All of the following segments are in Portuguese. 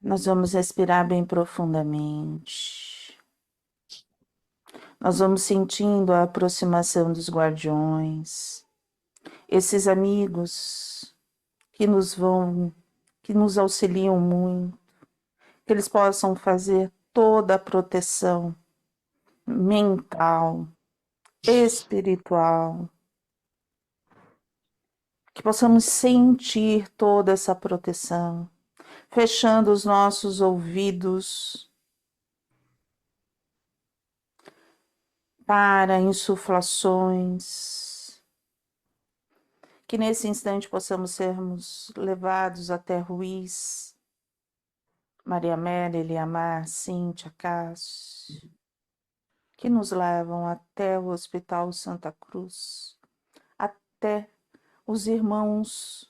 Nós vamos respirar bem profundamente. Nós vamos sentindo a aproximação dos guardiões, esses amigos que nos auxiliam muito, que eles possam fazer toda a proteção mental, espiritual, que possamos sentir toda essa proteção, fechando os nossos ouvidos para insuflações, que nesse instante possamos sermos levados até Ruiz, Maria Amélia, Eliamar, Cíntia, Cássio, que nos levam até o Hospital Santa Cruz, até os irmãos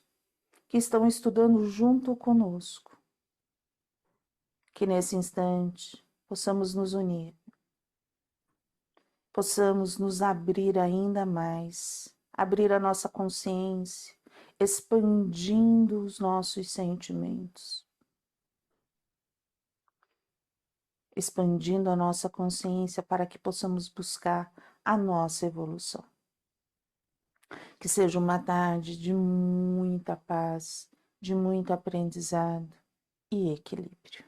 que estão estudando junto conosco, que nesse instante possamos nos unir, possamos nos abrir ainda mais, abrir a nossa consciência, expandindo os nossos sentimentos, expandindo a nossa consciência para que possamos buscar a nossa evolução. Que seja uma tarde de muita paz, de muito aprendizado e equilíbrio.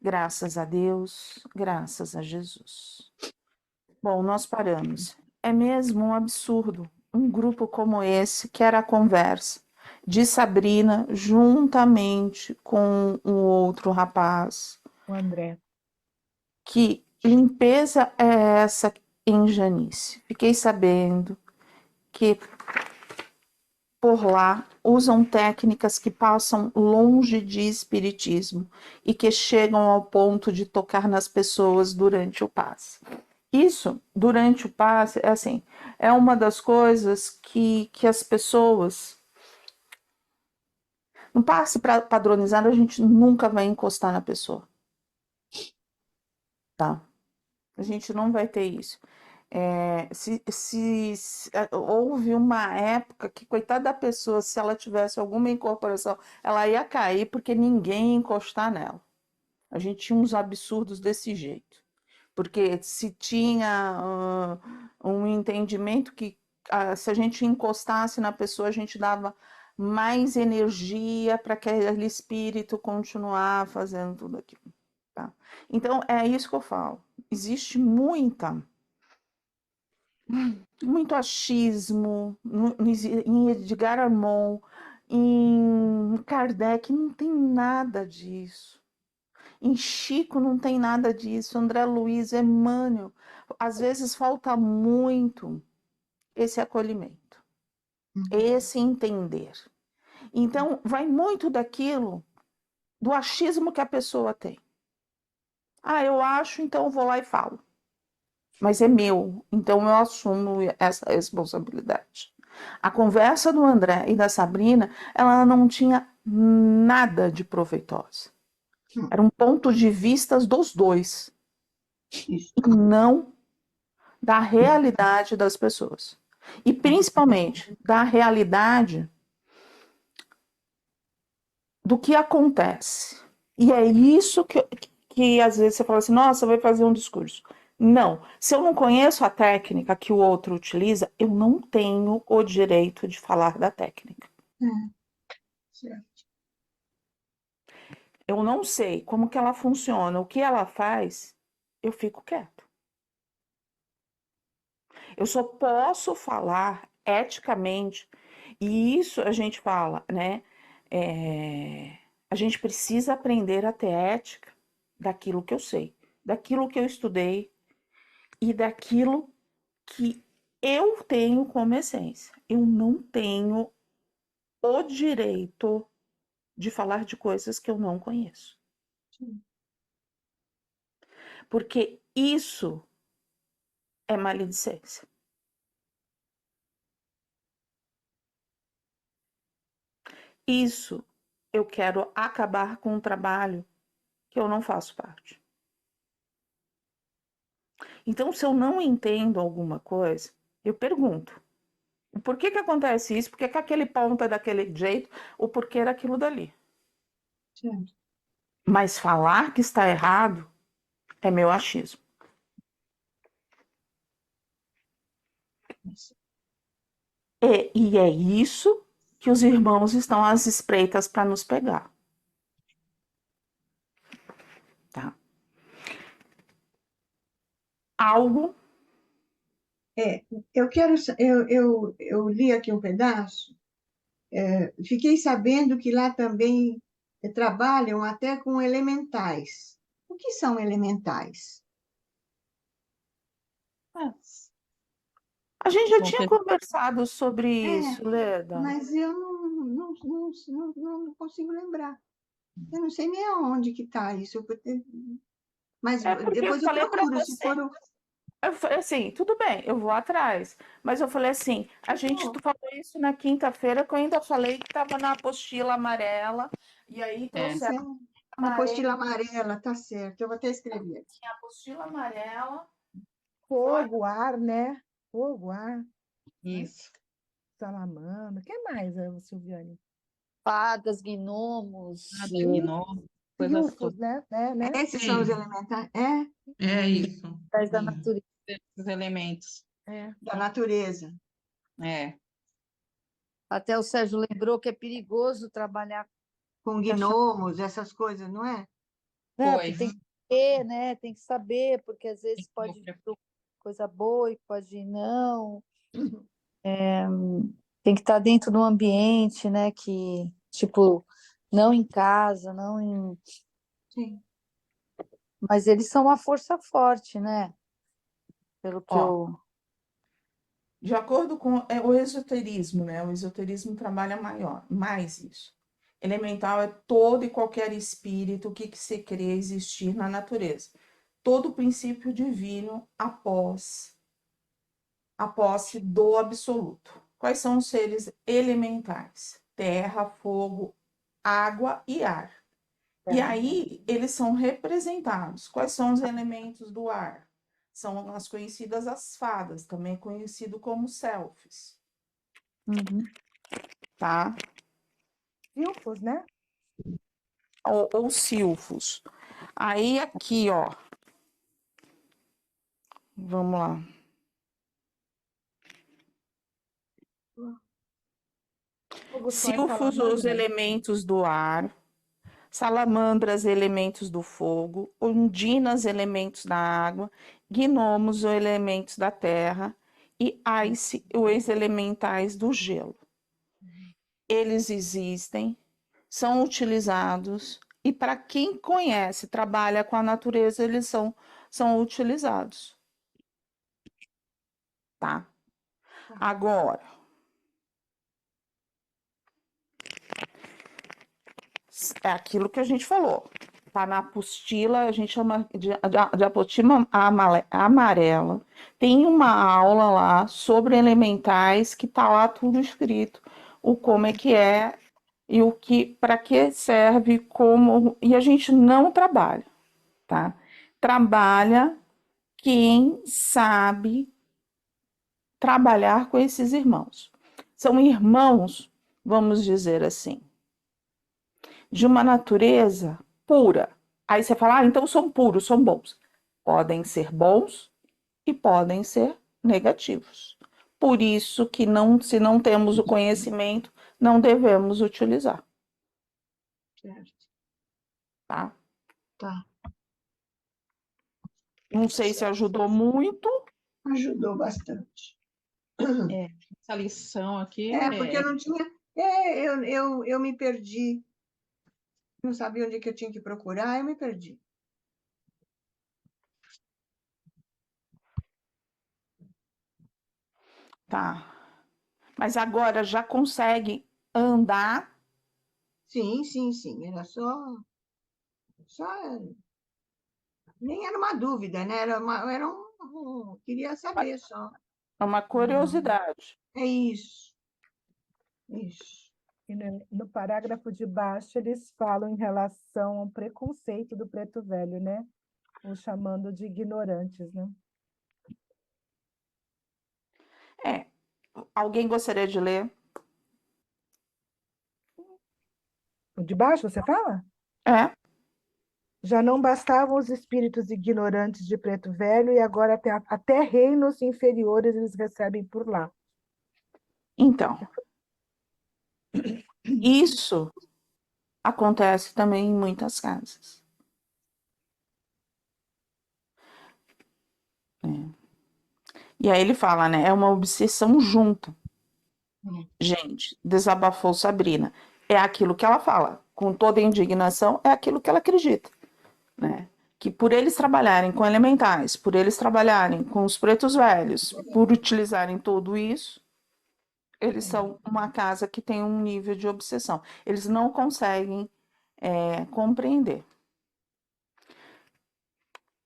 Graças a Deus, graças a Jesus. Bom, nós paramos. É mesmo um absurdo um grupo como esse quer a conversa de Sabrina juntamente com um outro rapaz. O André. Que limpeza é essa em Janice? Fiquei sabendo que por lá usam técnicas que passam longe de espiritismo e que chegam ao ponto de tocar nas pessoas durante o passe. Isso, durante o passe, é assim, é uma das coisas que as pessoas... No passe padronizado, a gente nunca vai encostar na pessoa. Tá? A gente não vai ter isso. Houve uma época que, coitada da pessoa, se ela tivesse alguma incorporação, ela ia cair porque ninguém ia encostar nela. A gente tinha uns absurdos desse jeito. Porque se tinha um entendimento que se a gente encostasse na pessoa, a gente dava mais energia para aquele espírito continuar fazendo tudo aquilo. Tá? Então, é isso que eu falo. Existe muito achismo em Edgar Armond, em Kardec, não tem nada disso. Em Chico não tem nada disso, André Luiz, Emmanuel. Às vezes falta muito esse acolhimento, esse entender. Então, vai muito daquilo, do achismo que a pessoa tem. Ah, eu acho, então eu vou lá e falo. Mas é meu, então eu assumo essa responsabilidade. A conversa do André e da Sabrina, ela não tinha nada de proveitosa. Era um ponto de vista dos dois, e não da realidade das pessoas. E principalmente da realidade do que acontece. E é isso que às vezes você fala assim, nossa, vai fazer um discurso. Não, se eu não conheço a técnica que o outro utiliza, eu não tenho o direito de falar da técnica. Certo. Eu não sei como que ela funciona, o que ela faz, eu fico quieto. Eu só posso falar eticamente, e isso a gente fala, né? A gente precisa aprender a ter ética daquilo que eu sei, daquilo que eu estudei e daquilo que eu tenho como essência. Eu não tenho o direito de falar de coisas que eu não conheço. Porque isso é maledicência. Isso eu quero acabar com um trabalho que eu não faço parte. Então, se eu não entendo alguma coisa, eu pergunto. Por que acontece isso? Por que aquele ponto é daquele jeito? O porquê daquilo dali? Certo. Mas falar que está errado é meu achismo. E é isso que os irmãos estão às espreitas para nos pegar. Tá? Algo. É, eu quero, eu li aqui um pedaço, fiquei sabendo que lá também trabalham até com elementais. O que são elementais? É, a gente já Bom, tinha conversado sobre É, isso, Leda. mas eu não consigo lembrar. Eu não sei nem aonde que está isso. Mas É porque eu depois eu falei para procuro, se você. for o. Eu falei assim, tudo bem, eu vou atrás. Mas eu falei assim, a gente Oh, falou isso na quinta-feira, que eu ainda falei que estava na apostila amarela, e aí é, pois é, trouxeram a na amarela, apostila amarela, tá certo. Eu vou até escrever aqui. a apostila amarela. Foi? Fogo, ar, né? Fogo, ar, isso. salamandra. O que mais, Silviane? Fadas, gnomos, Nada, gnomo, coisas Silfos, todas. né? Né? Esses são os Sim, elementais, é isso. da Sim. natureza. Esses elementos. É. da natureza. É, Até o Sérgio lembrou que é perigoso trabalhar Com com caixa. gnomos, essas coisas, não é? Não, foi. que tem que saber, né? Tem que saber, porque às vezes pode vir coisa boa e pode não. Tem que estar dentro do ambiente, né? Que, tipo, não em casa, não em. Sim. Mas eles são uma força forte, né? Pelo que Ó, eu. de acordo com o esoterismo, né? O esoterismo trabalha mais isso. Elemental é todo e qualquer espírito que se crê existir na natureza. Todo princípio divino após a posse do absoluto. Quais são os seres elementais? Terra, fogo, água e ar. E aí eles são representados. Quais são os elementos do ar? São as conhecidas as fadas, também conhecido como selfies, Uhum. tá? Silfos, né? Ou silfos. Aí aqui, ó, vamos lá. Fogo, som e Silfos, os salamandra. elementos do ar. Salamandras, elementos do fogo. Ondinas, elementos da água. Gnomos, os elementos da terra. E ice, os elementais do gelo. Eles existem, são utilizados, e para quem conhece, trabalha com a natureza, eles são utilizados. Tá? Agora, é aquilo que a gente falou. Tá na apostila, a gente chama de apostila amarela. Tem uma aula lá sobre elementais que tá lá tudo escrito, o como é e o que, para que serve, como, e a gente não trabalha, tá? Trabalha quem sabe trabalhar com esses irmãos. São irmãos, vamos dizer assim, de uma natureza pura. Aí você fala, então são puros, são bons. Podem ser bons e podem ser negativos. Por isso que não, se não temos o conhecimento, não devemos utilizar, Certo. tá? Tá. Não sei se ajudou muito. Ajudou bastante. Essa lição aqui Porque eu não tinha. Eu me perdi. Não sabia onde que eu tinha que procurar, eu me perdi. Tá. Mas agora já consegue andar. Sim, sim, sim. Era só nem era uma dúvida, né? Queria saber só. É uma curiosidade. É isso. Isso. E no parágrafo de baixo, eles falam em relação ao preconceito do preto velho, né? O chamando de ignorantes, né? É. Alguém gostaria de ler? O de baixo, você fala? É. Já não bastavam os espíritos ignorantes de Preto Velho e agora até reinos inferiores eles recebem por lá. Então, isso acontece também em muitas casas. Né? E aí ele fala, né? É uma obsessão junta. Gente, desabafou Sabrina. É aquilo que ela fala, com toda a indignação, é aquilo que ela acredita, né? Que por eles trabalharem com elementais, por eles trabalharem com os pretos velhos, por utilizarem tudo isso, eles são uma casa que tem um nível de obsessão. Eles não conseguem compreender.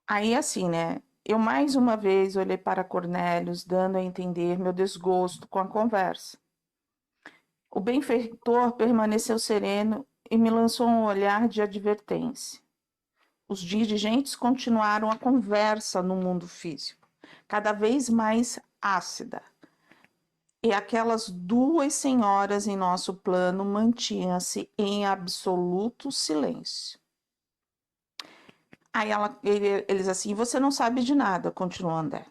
Aí, assim, né? Eu mais uma vez olhei para Cornélios, dando a entender meu desgosto com a conversa. O benfeitor permaneceu sereno e me lançou um olhar de advertência. Os dirigentes continuaram a conversa no mundo físico, cada vez mais ácida. E aquelas duas senhoras em nosso plano mantinham-se em absoluto silêncio. Aí eles assim, você não sabe de nada, continuou André.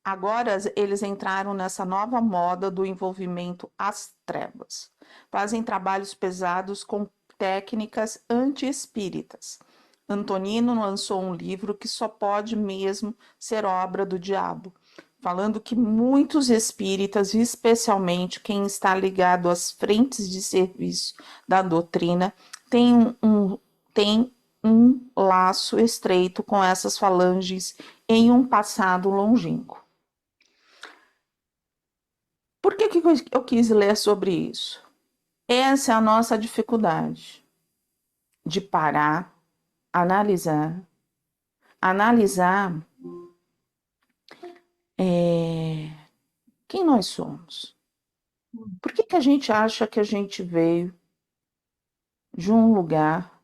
Agora eles entraram nessa nova moda do envolvimento às trevas. Fazem trabalhos pesados com técnicas anti-espíritas. Antonino lançou um livro que só pode mesmo ser obra do diabo, falando que muitos espíritas, especialmente quem está ligado às frentes de serviço da doutrina, tem um laço estreito com essas falanges em um passado longínquo. Por que eu quis ler sobre isso? Essa é a nossa dificuldade de parar, analisar quem nós somos. Por que a gente acha que a gente veio de um lugar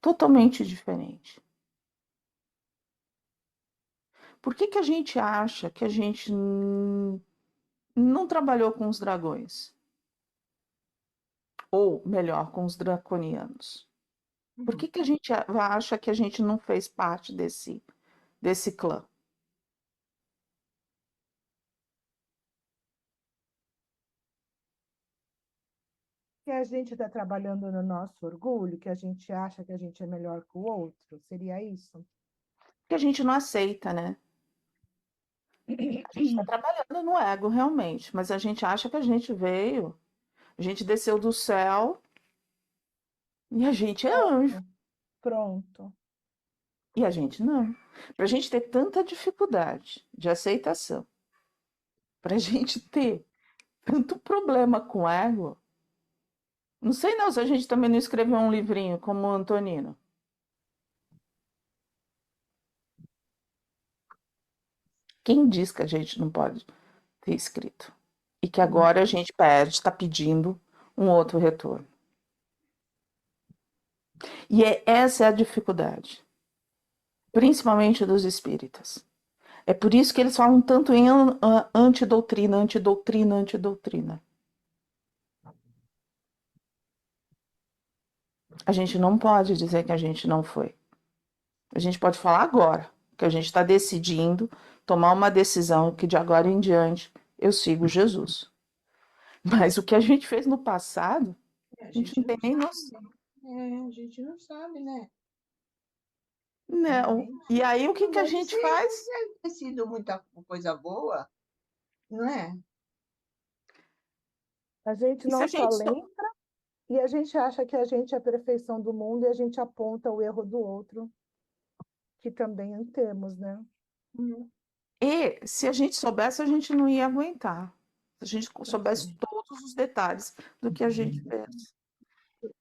totalmente diferente? Por que a gente acha que a gente não trabalhou com os dragões? Ou melhor, com os draconianos? Por que a gente acha que a gente não fez parte desse clã? Que a gente está trabalhando no nosso orgulho, que a gente acha que a gente é melhor que o outro, seria isso? Que a gente não aceita, né? A gente está trabalhando no ego, realmente, mas a gente acha que a gente veio, a gente desceu do céu e a gente é anjo. Pronto. E a gente não. Para a gente ter tanta dificuldade de aceitação, para a gente ter tanto problema com o ego, não sei não se a gente também não escreveu um livrinho como o Antonino. Quem diz que a gente não pode ter escrito? E que agora a gente pede, está pedindo um outro retorno. E essa é a dificuldade, principalmente dos espíritas. É por isso que eles falam tanto em antidoutrina, antidoutrina, antidoutrina. A gente não pode dizer que a gente não foi. A gente pode falar agora, que a gente está decidindo tomar uma decisão que de agora em diante eu sigo Jesus. Mas o que a gente fez no passado, a gente não tem nem noção. A gente não sabe, né? Não. E aí o que a gente faz? Deve ter sido muita coisa boa, não é? A gente E se não a só gente lembra e a gente acha que a gente é a perfeição do mundo e a gente aponta o erro do outro, que também temos, né? E se a gente soubesse, a gente não ia aguentar. Se a gente soubesse todos os detalhes do que a gente fez.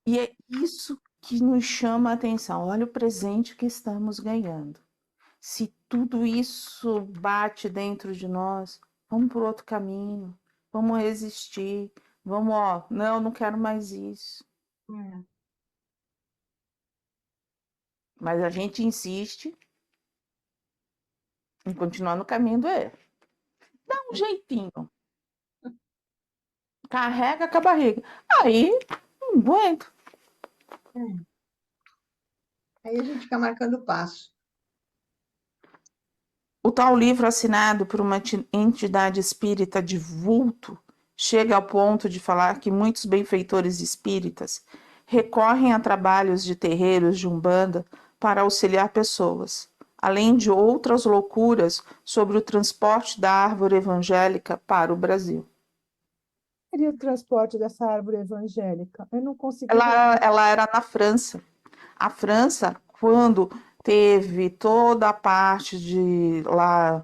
E é isso que nos chama a atenção. Olha o presente que estamos ganhando. Se tudo isso bate dentro de nós, vamos por outro caminho, vamos resistir, vamos, não quero mais isso. Mas a gente insiste em continuar no caminho do erro. Dá um jeitinho. Carrega com a barriga. Aí, não aguento. Aí a gente fica marcando passo. O tal livro assinado por uma entidade espírita de vulto chega ao ponto de falar que muitos benfeitores espíritas recorrem a trabalhos de terreiros de Umbanda para auxiliar pessoas, além de outras loucuras sobre o transporte da árvore evangélica para o Brasil. Seria o transporte dessa árvore evangélica? Eu não consegui Ela era na França. A França, quando teve toda a parte de lá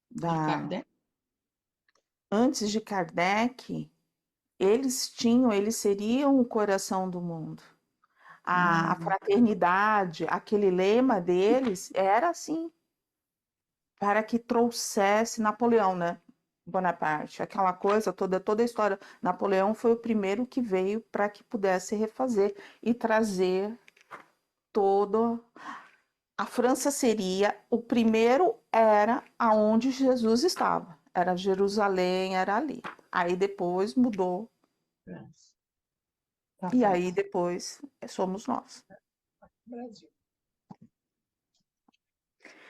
De da Kardec? antes de Kardec, eles seriam o coração do mundo. A fraternidade, aquele lema deles era assim, para que trouxesse Napoleão, né? Bonaparte, aquela coisa toda a história. Napoleão foi o primeiro que veio para que pudesse refazer e trazer todo. A França seria o primeiro, era aonde Jesus estava, era Jerusalém, era ali. Aí depois mudou. Tá E certo. aí depois somos nós. Brasil.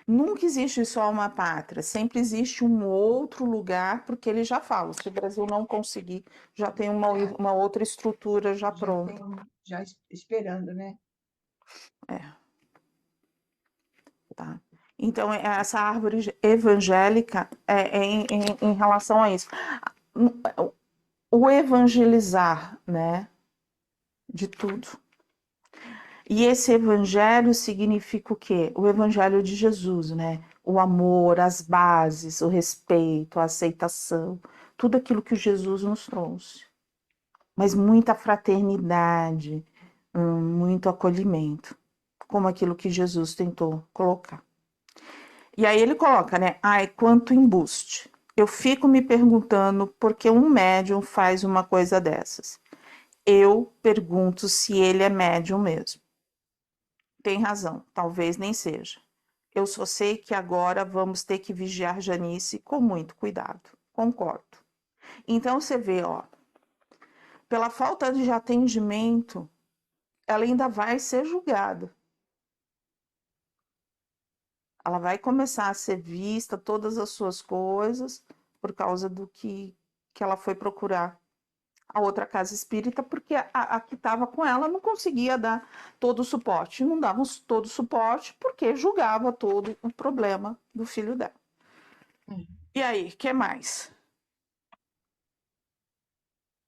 Nunca existe só uma pátria, sempre existe um outro lugar, porque eles já falam, se o Brasil não conseguir, já tem uma outra estrutura já Já pronta. tem já esperando, né? Tá? Então, essa árvore evangélica é em relação a isso. O evangelizar, né, de tudo. E esse evangelho significa o quê? O evangelho de Jesus, né? O amor, as bases, o respeito, a aceitação, tudo aquilo que Jesus nos trouxe. Mas muita fraternidade, muito acolhimento, como aquilo que Jesus tentou colocar. E aí ele coloca, né? Ai, quanto embuste. Eu fico me perguntando por que um médium faz uma coisa dessas. Eu pergunto se ele é médium mesmo. Tem razão, talvez nem seja. Eu só sei que agora vamos ter que vigiar Janice com muito cuidado. Concordo. Então você vê, ó, pela falta de atendimento, ela ainda vai ser julgada. Ela vai começar a ser vista, todas as suas coisas, por causa do que ela foi procurar a outra casa espírita, porque a que estava com ela não conseguia dar todo o suporte. Não dava todo o suporte porque julgava todo o problema do filho dela. E aí, o que mais?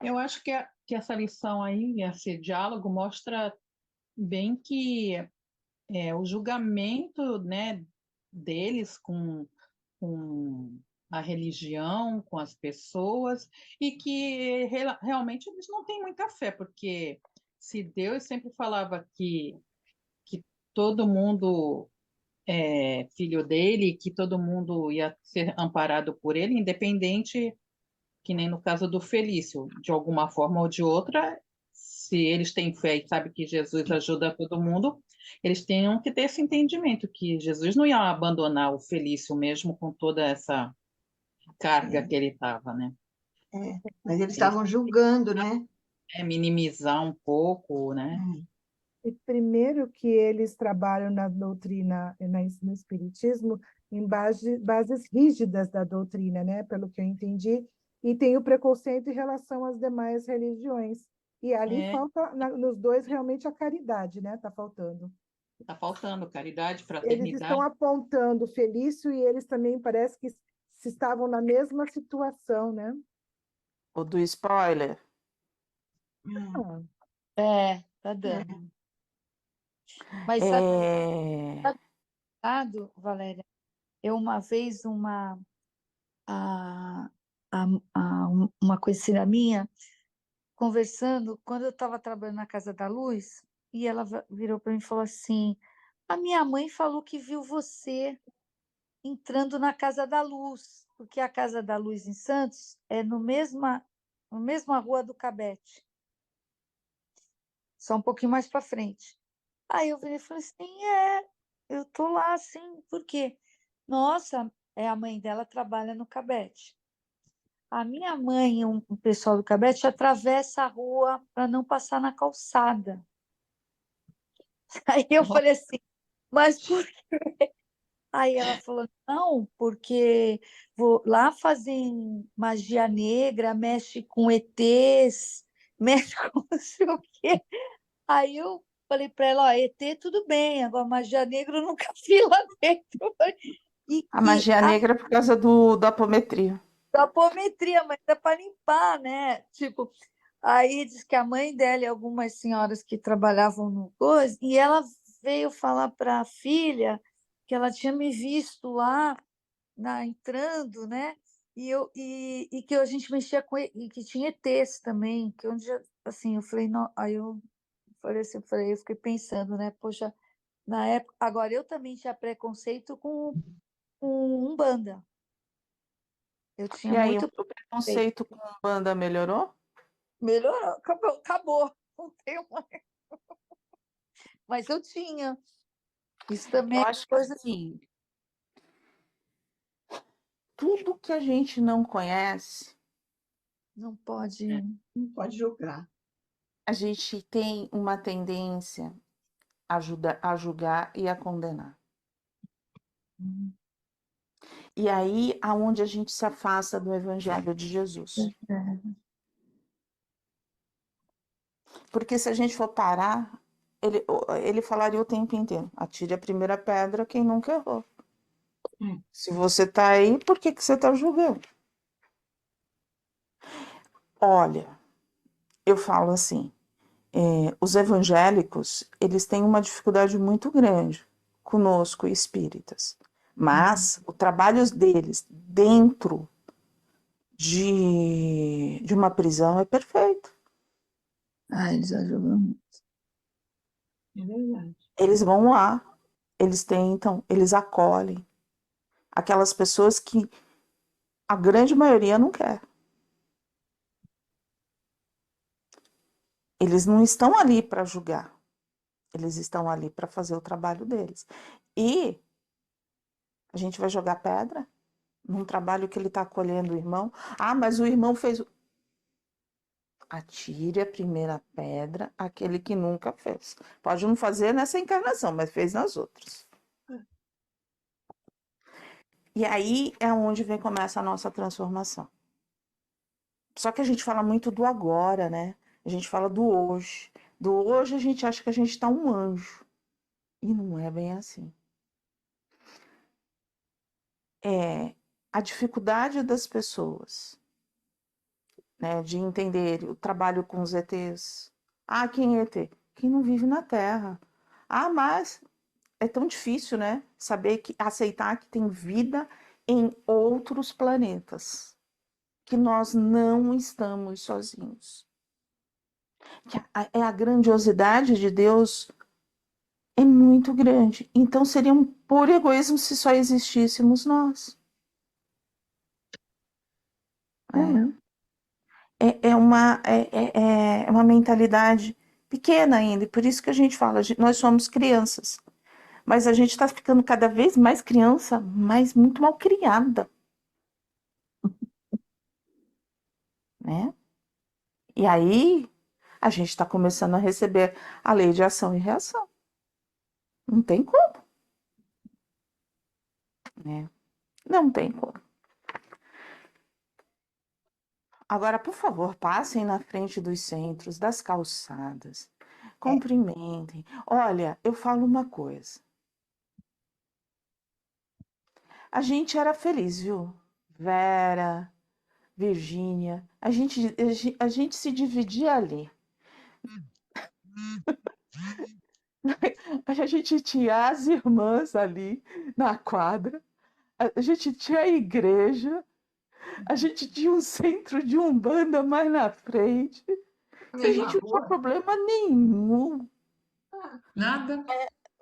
Eu acho que essa lição aí, esse diálogo, mostra bem que o julgamento, né, deles com a religião, com as pessoas, e que realmente eles não têm muita fé, porque se Deus sempre falava que todo mundo é filho dele, que todo mundo ia ser amparado por ele, independente, que nem no caso do Felício, de alguma forma ou de outra, se eles têm fé e sabem que Jesus ajuda todo mundo, eles tinham que ter esse entendimento que Jesus não ia abandonar o Felício mesmo com toda essa carga que ele estava, né? Mas eles Ele estavam julgando, né? quer minimizar um pouco, né? E primeiro que eles trabalham na doutrina, no espiritismo, em bases rígidas da doutrina, né? Pelo que eu entendi, e tem o preconceito em relação às demais religiões. E ali falta, nos dois, realmente a caridade, né? Está faltando. Tá faltando caridade, Eles estão fraternidade. apontando o Felício e eles também parece que estavam na mesma situação, né? O do spoiler? Ah, Tá dando. Mas É... Valéria, eu uma vez a, uma conhecida minha conversando, quando eu estava trabalhando na Casa da Luz, e ela virou para mim e falou assim: a minha mãe falou que viu você entrando na Casa da Luz, porque a Casa da Luz em Santos é na mesma rua do Cabete, só um pouquinho mais para frente. Aí eu virei e falei assim: eu tô lá, assim, por quê? Nossa, a mãe dela trabalha no Cabete. A minha mãe e um pessoal do Cabete atravessa a rua para não passar na calçada. Aí eu falei assim, mas por quê? Aí ela falou, não, porque lá fazem magia negra, mexe com ETs, mexe com não sei o quê. Aí eu falei para ela, ó, ET tudo bem, agora magia negra eu nunca vi lá dentro. E A que magia negra é por causa da apometria. da apometria, mas dá para limpar, né? Tipo, aí diz que a mãe dela e algumas senhoras que trabalhavam no coisa, e ela veio falar para a filha que ela tinha me visto lá entrando, né? E que a gente mexia com e que tinha ETs também, que onde assim, eu falei, não, aí eu falei assim, eu fiquei pensando, né? Poxa, na época, agora eu também tinha preconceito com Umbanda. Eu tinha E aí, o muito preconceito. preconceito com banda melhorou? Melhorou, acabou. Não tenho mais. Mas eu tinha. Isso também Eu é acho que coisa assim, tudo que a gente não conhece, não pode. Não pode julgar. a gente tem uma tendência a julgar e a condenar. E aí, aonde a gente se afasta do Evangelho de Jesus. Porque se a gente for parar, ele falaria o tempo inteiro: atire a primeira pedra quem nunca errou. Se você está aí, por que você está julgando? Olha, eu falo assim, os evangélicos, eles têm uma dificuldade muito grande conosco, espíritas. Mas o trabalho deles dentro de uma prisão é perfeito. Ah, eles ajudam. É verdade. Eles vão lá, eles tentam, eles acolhem aquelas pessoas que a grande maioria não quer. Eles não estão ali para julgar, eles estão ali para fazer o trabalho deles. E a gente vai jogar pedra num trabalho que ele está acolhendo o irmão. Ah, mas o irmão fez. Atire a primeira pedra aquele que nunca fez. Pode não fazer nessa encarnação, mas fez nas outras. E aí é onde começa a nossa transformação. Só que a gente fala muito do agora, né? A gente fala do hoje. Do hoje a gente acha que a gente está um anjo. E não é bem assim. É a dificuldade das pessoas, né, de entender o trabalho com os ETs. Ah, quem é ET? Quem não vive na Terra. Ah, mas é tão difícil, né? Aceitar que tem vida em outros planetas. Que nós não estamos sozinhos. A grandiosidade de Deus é muito grande. Então seria um puro egoísmo se só existíssemos nós. É uma mentalidade pequena ainda, e por isso que a gente fala, nós somos crianças. Mas a gente está ficando cada vez mais criança, mas muito mal criada. Né? E aí a gente está começando a receber a lei de ação e reação. Não tem como. Né? Não tem como. Agora, por favor, passem na frente dos centros, das calçadas. Cumprimentem. Olha, eu falo uma coisa. A gente era feliz, viu? Vera, Virgínia, a gente se dividia ali. A gente tinha as irmãs ali na quadra, a gente tinha a igreja, a gente tinha um centro de umbanda mais na frente. A gente não tinha problema nenhum. Nada.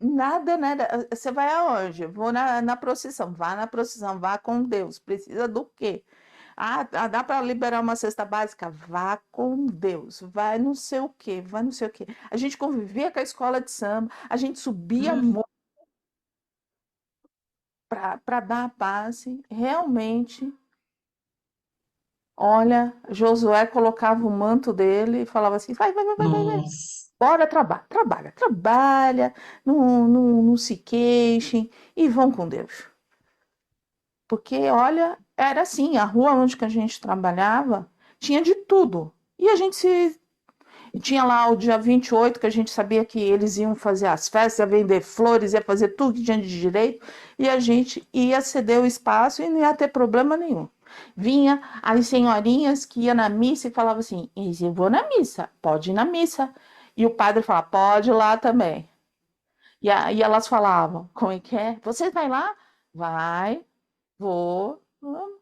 Nada, nada. Você vai aonde? Vou na procissão. Vá na procissão, vá com Deus. Precisa do quê? Ah, dá para liberar uma cesta básica? Vá com Deus. Vai não sei o quê, vai não sei o quê. A gente convivia com a escola de samba, a gente subia para dar a paz. Realmente, Olha, Josué colocava o manto dele e falava assim: vai, vai, vai, vai, vai, vai. Nossa, Bora, trabalha, trabalha, trabalha, não se queixem e vão com Deus. Porque, olha, era assim, a rua onde que a gente trabalhava tinha de tudo. E a gente se tinha lá o dia 28 que a gente sabia que eles iam fazer as festas, ia vender flores, ia fazer tudo que tinha de direito, e a gente ia ceder o espaço e não ia ter problema nenhum. Vinha as senhorinhas que iam na missa e falavam assim: eu vou na missa, pode ir na missa. E o padre falava: pode ir lá também. E aí elas falavam: como é que é? Você vai lá? Vai, vou. Vamos.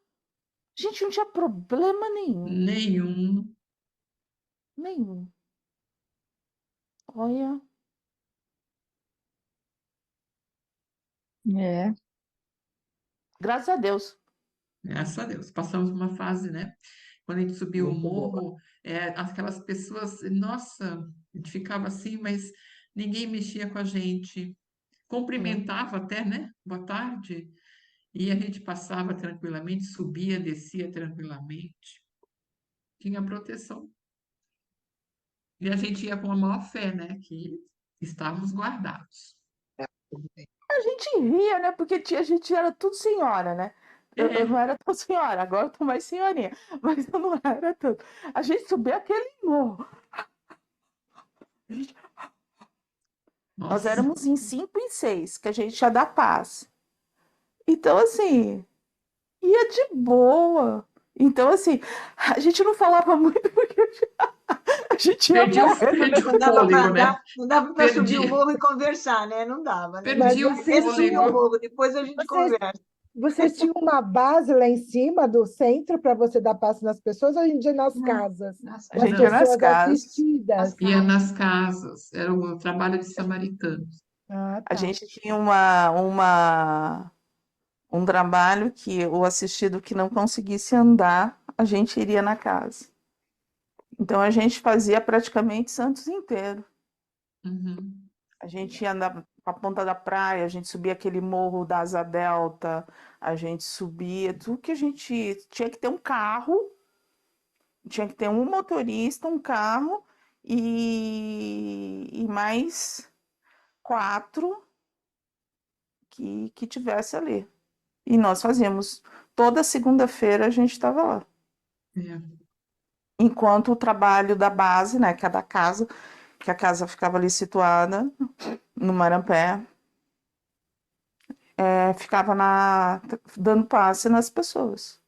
Gente, não tinha problema nenhum. nenhum. Nenhum. Olha. É, Graças a Deus. Graças a Deus. Passamos uma fase, né? Quando a gente subiu o Muito boa. morro, aquelas pessoas, nossa, a gente ficava assim, mas ninguém mexia com a gente. Hum. Cumprimentava até, né? Boa tarde. E a gente passava tranquilamente, subia, descia tranquilamente. Tinha proteção. E a gente ia com a maior fé, né? Que estávamos guardados. A gente ria, né? Porque a gente era tudo senhora, né? Eu não É, era tão senhora, agora eu tô mais senhorinha, mas eu não era tanto. A gente subia aquele morro. Nós nossa, éramos em 5 e 6, que a gente ia dar paz. Então, assim, ia de boa. Então, assim, a gente não falava muito porque a gente ia morrendo perdi dentro o Não do dava morro. fôlego, para né? andar, não dava para subir o Perdi, morro e conversar, né? Não dava, né? perdi Mas o Primeiro vocês subir o tinham, fôlego. morro, depois a gente vocês, conversa. vocês tinham uma base lá em cima do centro para você dar passo nas pessoas, ou em dia nas Não, casas, nas A das gente ia casas. nas pessoas casas. Nas assistidas? Ia casas. nas casas, era o trabalho de samaritanos. Ah, A tá. gente tinha um trabalho que o assistido que não conseguisse andar, a gente iria na casa. Então a gente fazia praticamente Santos inteiro. Uhum, A gente ia andar para a ponta da praia, a gente subia aquele morro da Asa Delta, a gente subia, tudo que a gente tinha que ter um carro, tinha que ter um motorista, um carro e mais 4 que tivesse ali. E nós fazíamos. Toda segunda-feira a gente estava lá. é, Enquanto o trabalho da base, né, que é da casa, que a casa ficava ali situada no Marampé, ficava dando passe nas pessoas,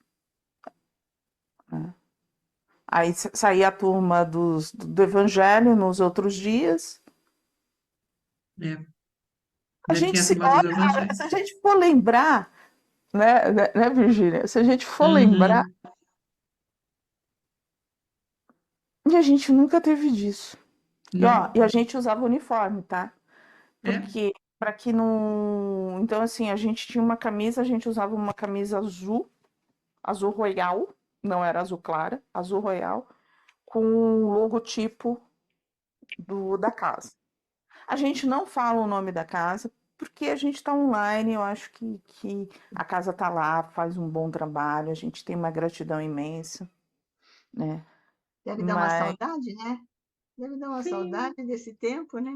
né? Aí saía a turma do Evangelho nos outros dias. é. A Ainda gente tinha a se turma dos olha, se evangelhos. a gente for lembrar, né, Virgínia? Se a gente for lembrar, Uhum, e a gente nunca teve disso. E, ó, não, e a gente usava uniforme, tá? é, Porque para que não. Então, assim, a gente tinha uma camisa, a gente usava uma camisa azul, azul royal, não era azul clara, azul royal, com o logotipo da casa. A gente não fala o nome da casa, porque a gente está online, eu acho que a casa está lá, faz um bom trabalho, a gente tem uma gratidão imensa, né? Deve dar uma Mas, saudade, né? Deve dar uma sim, saudade desse tempo, né?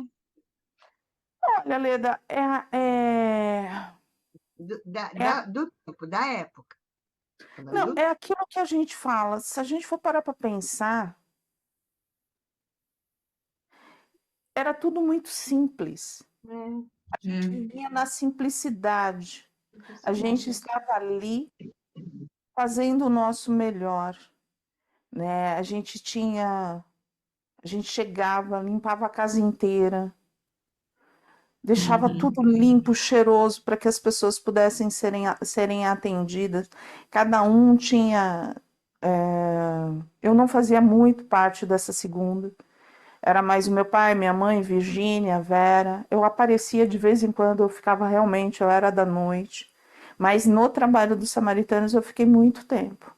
olha, Leda, é, Do tempo, da época. não, Falando é aquilo que a gente fala. Se a gente for parar para pensar, era tudo muito simples. é, A gente é, vivia na simplicidade. A gente simplicidade. estava ali fazendo o nosso melhor, né? A gente chegava, limpava a casa inteira, deixava tudo uhum, limpo, cheiroso, para que as pessoas pudessem serem atendidas. Cada um tinha. Eu não fazia muito parte dessa segunda. Era mais o meu pai, minha mãe, Virgínia, Vera. Eu aparecia de vez em quando, eu ficava realmente, eu era da noite. Mas no trabalho dos samaritanos eu fiquei muito tempo.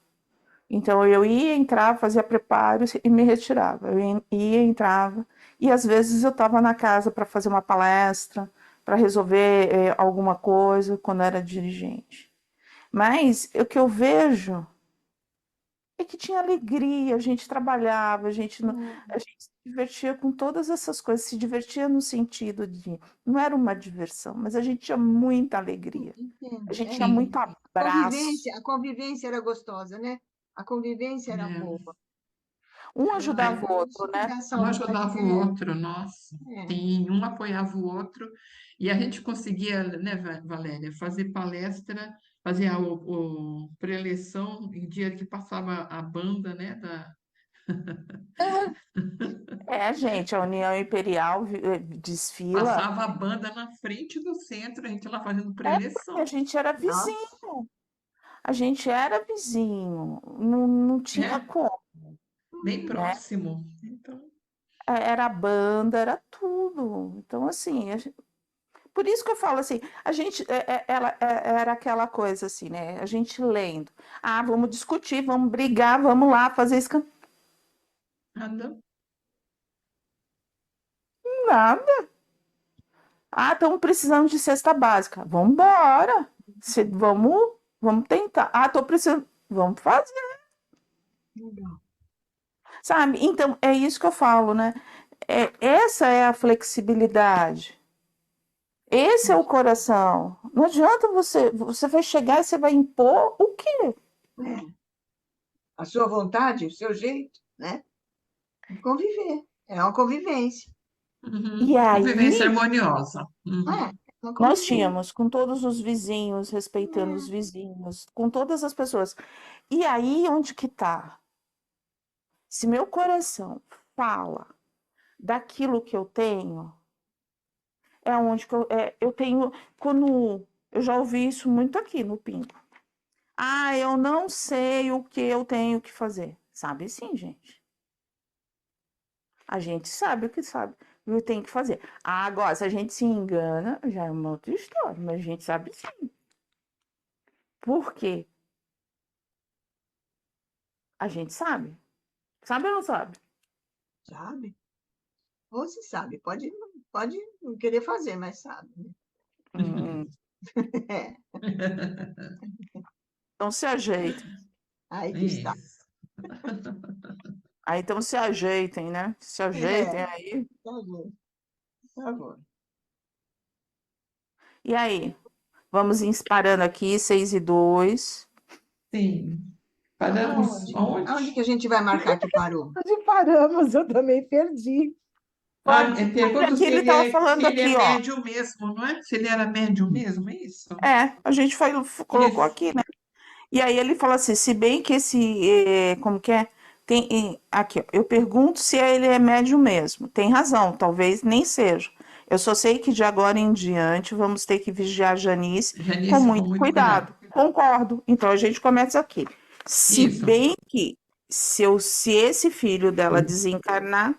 Então eu ia, entrava, fazia preparos e me retirava. Eu ia, entrava. E às vezes eu estava na casa para fazer uma palestra, para resolver alguma coisa, quando era dirigente. Mas o que eu vejo é que tinha alegria, a gente trabalhava, É, a gente se divertia com todas essas coisas, se divertia no sentido de, não era uma diversão, mas a gente tinha muita alegria, a entendo. gente É, tinha Sim, muito abraço, a convivência era gostosa, né? A convivência era boa. é. um Ai, ajudava o Isso outro, que né? dá um saudade. ajudava o outro, nossa. É. Sim, um apoiava o outro. E a gente conseguia, né, Valéria, fazer palestra, fazer a preleção em dia que passava a banda, né, É, gente, a União Imperial desfila, passava a banda na frente do centro, a gente lá fazendo porque a preleção. gente era Nossa, vizinho, a gente era vizinho, não tinha É, como, bem né? próximo. Então, Era banda, era tudo. Então, assim, por isso que eu falo assim, a gente, era aquela coisa assim, né? A gente lendo. Ah, vamos discutir, vamos brigar, vamos lá fazer isso. nada. Nada. Ah, estamos precisando de cesta básica. Vamos embora. Vamos tentar. Ah, estou precisando. Vamos fazer, legal. sabe? Então, é isso que eu falo, né? Essa é a flexibilidade. Esse é o coração. Não adianta você vai chegar e você vai impor o quê? É. A sua vontade, o seu jeito, né? Conviver. É uma convivência. E Uhum. Convivência aí, harmoniosa. Uhum. É, uma nós convivência. tínhamos com todos os vizinhos, respeitando os É, vizinhos, com todas as pessoas. E aí, onde que tá? Se meu coração fala daquilo que eu tenho, é onde que eu tenho. Quando eu já ouvi isso muito aqui no Pingo. Ah, eu não sei o que eu tenho que fazer. Sabe sim, gente. A gente sabe o que sabe, o que tem que fazer. Agora, se a gente se engana, já é uma outra história, mas a gente sabe sim. Por quê? A gente sabe. Sabe ou não sabe? sabe? Ou se sabe, pode não querer fazer, mas sabe, né? Hum, É, então se ajeita. aí que está. Isso. Aí então se ajeitem, né? Se É, ajeitem aí. tá bom, tá bom. E aí? Vamos parando aqui, 6:02. Sim. Paramos Aonde? Aonde aonde? que a gente vai marcar que parou? Onde paramos? Eu também perdi. Ah, Mas pergunto aqui se ele ele estava é, falando se ele é aqui, ó. médium mesmo, não é? Se ele era médium mesmo, é isso? A gente colocou Ele, aqui, né? E aí ele fala assim, se bem que como que é? Aqui, ó, eu pergunto se ele é médium mesmo. Tem razão, talvez nem seja. Eu só sei que de agora em diante vamos ter que vigiar a Janice com Janice, com muito muito cuidado. cuidado. Concordo. Então a gente começa aqui. Se Isso. bem que se esse filho dela desencarnar,